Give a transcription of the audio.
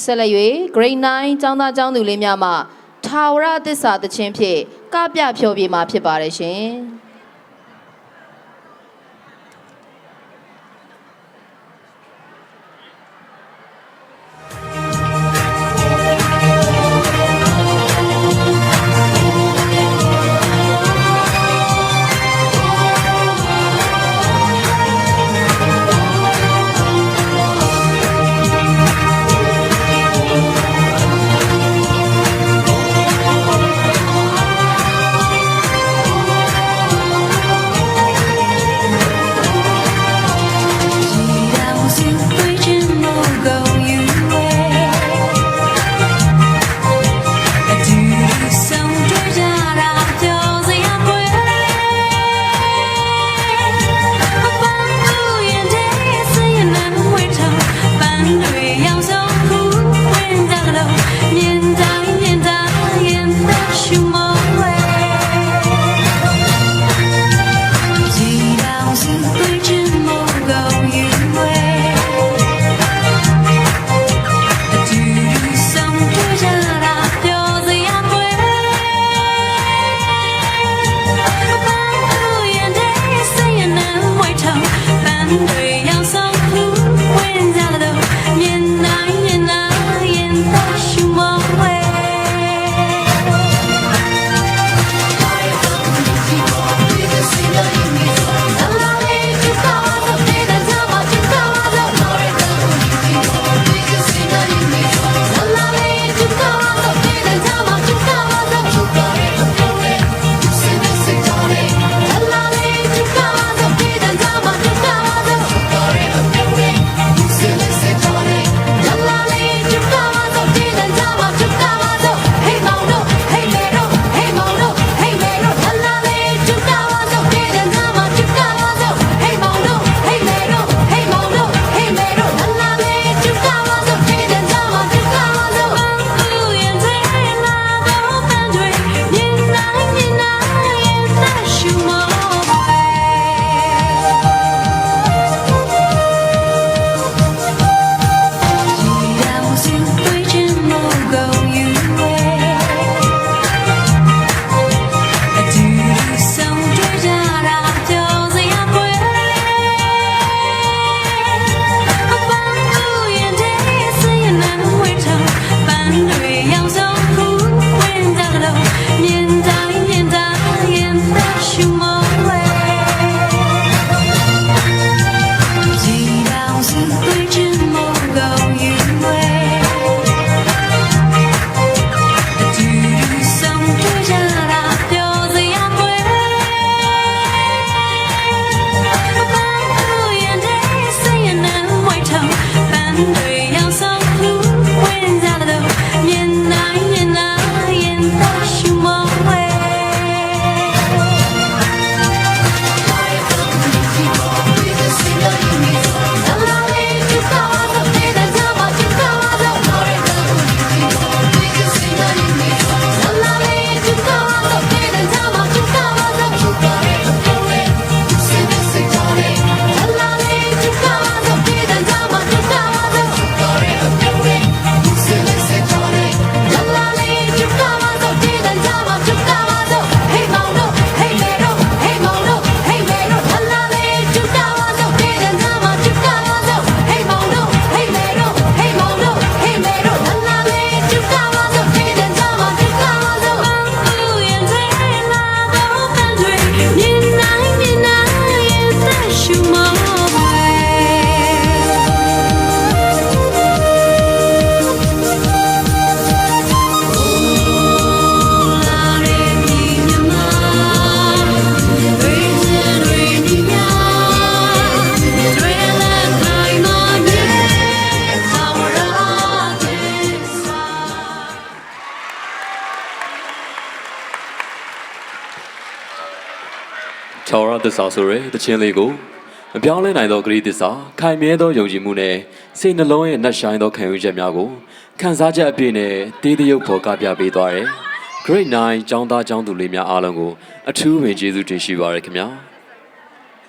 ဆက်လက်၍ Grade 9ကျောင်းသားကျောင်းသူလေးများမှထာဝရသစ္စာသီချင်းဖြင့်ကပြဖျော်ဖြေမှာဖြစ်ပါတယ်ရှင်ထာဝရသစ္စာဆိုရဲတခြင်းလေးကိုမပြောင်းလဲနိုင်သောဂရုသစ္စာခိုင်မြဲသောယုံကြည်မှုနဲ့စိတ်နှလုံးရဲ့နှက်ဆိုင်သောခံယူချက်များကိုခံစားချက်အပြည့်နဲ့တေးသရုပ်ဖော်ကပြပေးသွားတယ်။ Grade 9ကျောင်းသားကျောင်းသူလေးများအားလုံးကိုအထူးဝင်ကျေးဇူးတင်ရှိပါရခင်ဗျာ။